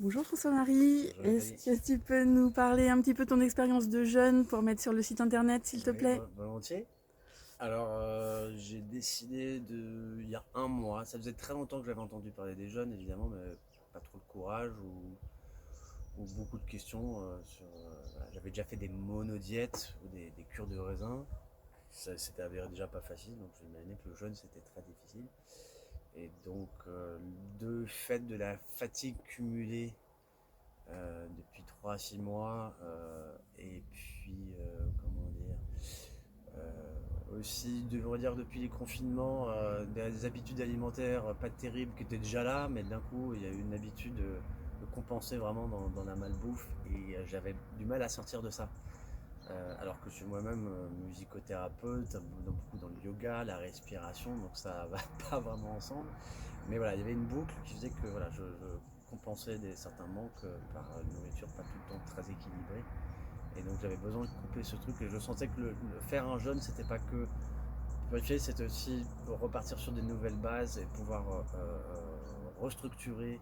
Bonjour François-Marie, Bonjour est-ce Nathalie. que tu peux nous parler un petit peu de ton expérience de jeune pour mettre sur le site internet s'il te Oui, plaît? volontiers. Alors, j'ai décidé il y a un mois, ça faisait très longtemps que j'avais entendu parler des jeunes, évidemment, mais pas trop de courage ou beaucoup de questions voilà. J'avais déjà fait des monodiètes ou des cures de raisin. Ça s'était avéré déjà pas facile, donc j'imaginais que le jeûne c'était très difficile. Et donc, de fait de la fatigue cumulée depuis 3 à 6 mois, et puis, comment dire, aussi, on va dire depuis les confinements, des habitudes alimentaires pas terribles qui étaient déjà là, mais d'un coup, il y a eu une habitude de compenser vraiment dans la malbouffe et j'avais du mal à sortir de ça. Alors que je suis moi-même musicothérapeute, beaucoup dans le yoga, la respiration, donc ça va pas vraiment ensemble. Mais voilà, il y avait une boucle qui faisait que voilà, je compensais certains manques par une nourriture pas tout le temps très équilibrée. Et donc j'avais besoin de couper ce truc et je sentais que faire un jeûne, c'était pas que purifier, c'était aussi repartir sur des nouvelles bases et pouvoir restructurer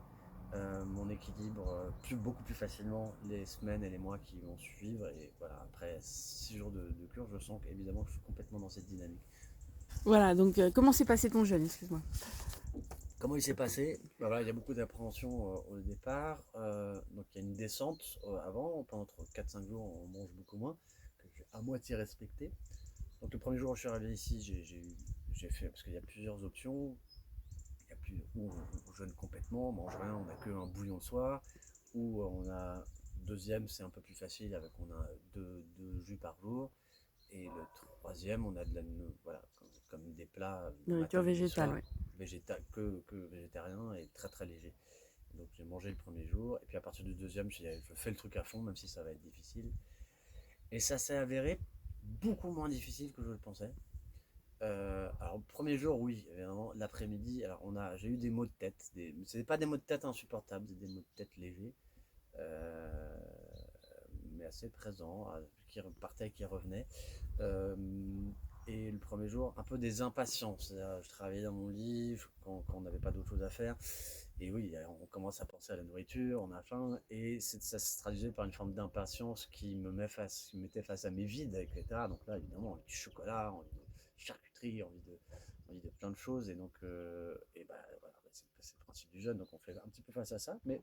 mon équilibre beaucoup plus facilement les semaines et les mois qui vont suivre. Et voilà, après 6 jours de cure, je sens qu'évidemment que je suis complètement dans cette dynamique. Voilà, donc comment s'est passé ton jeûne, excuse-moi. Comment il s'est passé? Bah voilà, il y a beaucoup d'appréhension au départ. Donc il y a une descente avant. Pendant 4-5 jours, on mange beaucoup moins, que j'ai à moitié respecté. Donc le premier jour où je suis arrivé ici, j'ai fait, parce qu'il y a plusieurs options. Il y a plus, ou on jeûne complètement, on mange rien, on n'a que un bouillon le soir, ou on a, deuxième c'est un peu plus facile, avec on a deux jus par jour, et le troisième on a voilà, comme des plats le Nourriture matin, midi, végétale, soir, ouais. que végétarien et très très léger. Donc j'ai mangé le premier jour, et puis à partir du deuxième, je fais le truc à fond, même si ça va être difficile. Et ça s'est avéré beaucoup moins difficile que je le pensais. Alors, le premier jour, oui, évidemment, l'après-midi, alors j'ai eu des maux de tête. C'est pas des maux de tête insupportables, c'est des maux de tête légers, euh, mais assez présents, qui partaient et qui revenaient. Euh, et le premier jour, un peu des impatiences. Je travaillais dans mon lit quand on n'avait pas d'autre chose à faire. Et oui, on commence à penser à la nourriture, on a faim, et ça se traduisait par une forme d'impatience qui me mettait face à mes vides, etc. Donc là, évidemment, envie du chocolat, envie de charcuterie, envie de plein de choses. Et donc, et bah, voilà, c'est le principe du jeûne, donc on fait un petit peu face à ça. Mais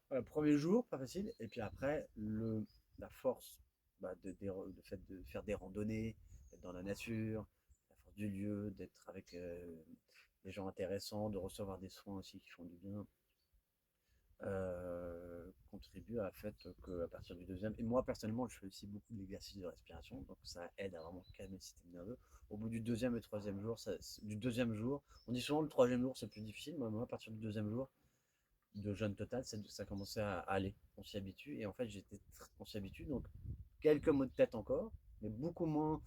voilà, premier jour, pas facile. Et puis après, la force bah, de fait de faire des randonnées, d'être dans la nature, la force du lieu, d'être avec des gens intéressants, de recevoir des soins aussi qui font du bien, contribue à la fait qu'à partir du deuxième, et moi personnellement je fais aussi beaucoup d'exercices de respiration, donc ça aide à vraiment calmer le système nerveux. Au bout du deuxième et troisième jour, du deuxième jour, on dit souvent le troisième jour c'est plus difficile, mais moi à partir du deuxième jour de jeûne total, ça commençait à aller, on s'y habitue, et en fait on s'y habitue, donc quelques maux de tête encore, mais beaucoup moins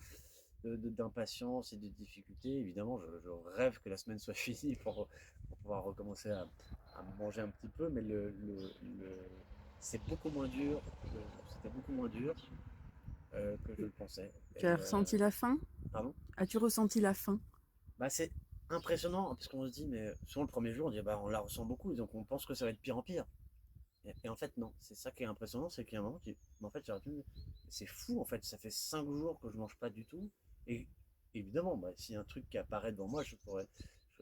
d'impatience et de difficultés. Évidemment, je rêve que la semaine soit finie pour pouvoir recommencer à manger un petit peu, mais c'est beaucoup moins dur, c'était beaucoup moins dur que je le pensais. Tu as ressenti la faim? Pardon. As-tu ressenti la faim? Bah, c'est impressionnant, parce qu'on se dit, mais souvent le premier jour, on dit, bah, on la ressent beaucoup, donc on pense que ça va être pire en pire. Et en fait, non, c'est ça qui est impressionnant, c'est qu'il y a un moment qui, en fait, c'est fou, en fait, ça fait 5 jours que je mange pas du tout. Et évidemment, bah, s'il y a un truc qui apparaît devant moi,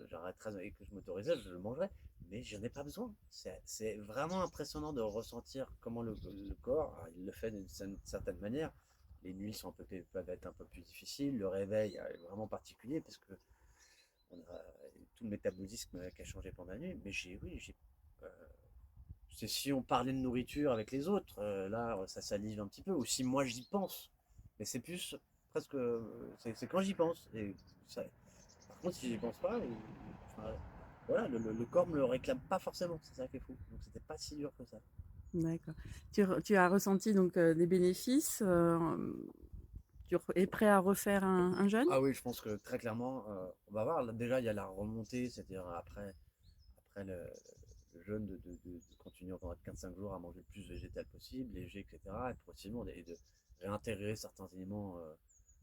j'arrêterai et que je m'autorisais, je le mangerai. Mais je n'ai pas besoin. C'est vraiment impressionnant de ressentir comment le corps, alors, il le fait d'une certaine manière. Les nuits peuvent être un peu plus difficiles, le réveil est vraiment particulier parce que on a tout le métabolisme qui a changé pendant la nuit. Mais oui, euh, c'est si on parlait de nourriture avec les autres, là, ça salive un petit peu. Ou si moi j'y pense. Mais c'est plus presque. C'est quand j'y pense. Par contre, si j'y pense pas, enfin, voilà, le corps me le réclame pas forcément. C'est ça qui est fou. Donc c'était pas si dur que ça. D'accord. Tu as ressenti donc des bénéfices. Tu es prêt à refaire un jeûne? Ah oui, je pense que très clairement, on va voir. Là, déjà, il y a la remontée, c'est-à-dire après le jeûne de continuer pendant 4-5 jours à manger le plus végétal possible, léger, etc. Et progressivement, et de réintégrer certains éléments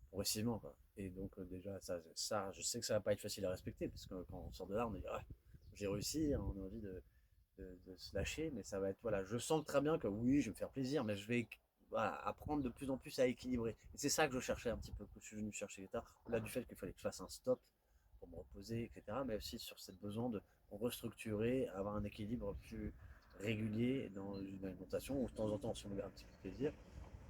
progressivement, quoi. Et donc, déjà, ça, je sais que ça va pas être facile à respecter, parce que quand on sort de là, on est dit, ah, j'ai réussi, hein, on a envie de. de se lâcher, mais ça va être, voilà, je sens très bien que oui, je vais me faire plaisir, mais je vais voilà, apprendre de plus en plus à équilibrer. Et c'est ça que je cherchais un petit peu, que je suis venu chercher l'État, au-delà du fait qu'il fallait que je fasse un stop pour me reposer, etc., mais aussi sur cette besoin de restructurer, avoir un équilibre plus régulier dans une alimentation, où de temps en temps on se met un petit peu de plaisir,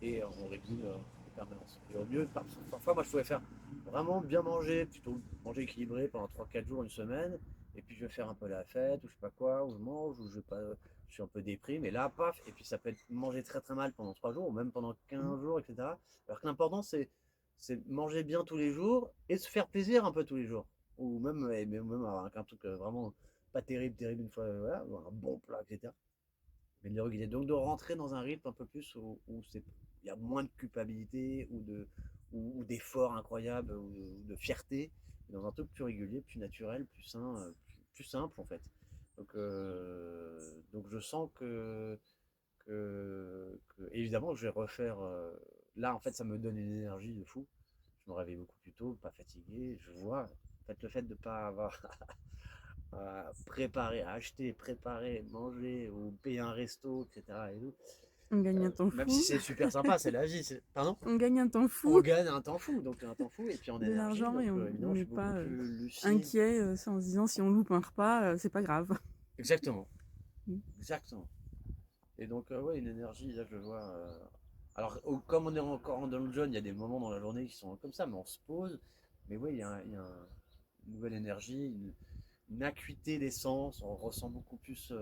et on régule en permanence. Et au mieux, parfois, moi, je pouvais faire vraiment bien manger, plutôt manger équilibré pendant 3 4 jours, une semaine, et puis je vais faire un peu la fête, ou je sais pas quoi, ou je mange, ou je, pas, je suis un peu déprimé, et là, paf, et puis ça peut être manger très très mal pendant 3 jours, ou même pendant Mmh. 15 jours, etc. Alors que l'important, c'est manger bien tous les jours, et se faire plaisir un peu tous les jours. Ou même, même avoir un truc vraiment pas terrible, terrible une fois, voilà, ou un bon plat, etc. Mais de les régulier. Donc de rentrer dans un rythme un peu plus où il y a moins de culpabilité ou d'efforts incroyables ou de fierté, dans un truc plus régulier, plus naturel, plus sain, plus simple en fait. Donc je sens évidemment je vais refaire. Là en fait ça me donne une énergie de fou. Je me réveille beaucoup plus tôt, pas fatigué. Je vois en fait, le fait de ne pas avoir à préparer, à acheter, préparer, manger ou payer un resto, etc. Et tout. On gagne un temps Même si fou. c'est super sympa, c'est la vie. Pardon? On gagne un temps On fou, gagne un temps fou, donc un temps fou, et puis en de énergie. l'argent Donc et on évidemment, je n'est suis beaucoup pas, plus lucide. inquiet, en se disant: «Si on loupe un repas, c'est pas grave». Exactement, Mmh. exactement. Et donc, ouais, une énergie, là, je le vois. Alors, comme on est encore dans le jeune, il y a des moments dans la journée qui sont comme ça, mais on se pose. Mais oui, une nouvelle énergie, une acuité des sens, on ressent beaucoup plus.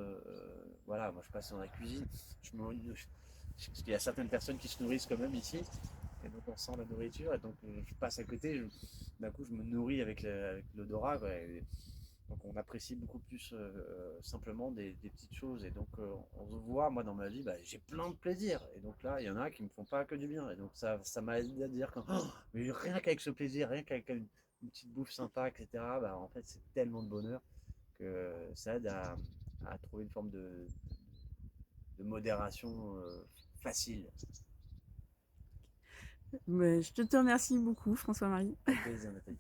Voilà, moi je passe dans la cuisine, parce qu'il y a certaines personnes qui se nourrissent quand même ici, et donc on sent la nourriture, et donc je passe à côté, d'un coup je me nourris avec l'odorat, quoi, et donc on apprécie beaucoup plus simplement des petites choses, et donc on se voit, moi dans ma vie, bah, j'ai plein de plaisir, et donc là il y en a qui me font pas que du bien, et donc ça m'a aidé à dire que oh, mais rien qu'avec ce plaisir, rien qu'avec une petite bouffe sympa, etc., bah, en fait c'est tellement de bonheur que ça aide à trouver une forme de modération facile. Mais je te remercie beaucoup, François-Marie. Avec plaisir, Nathalie.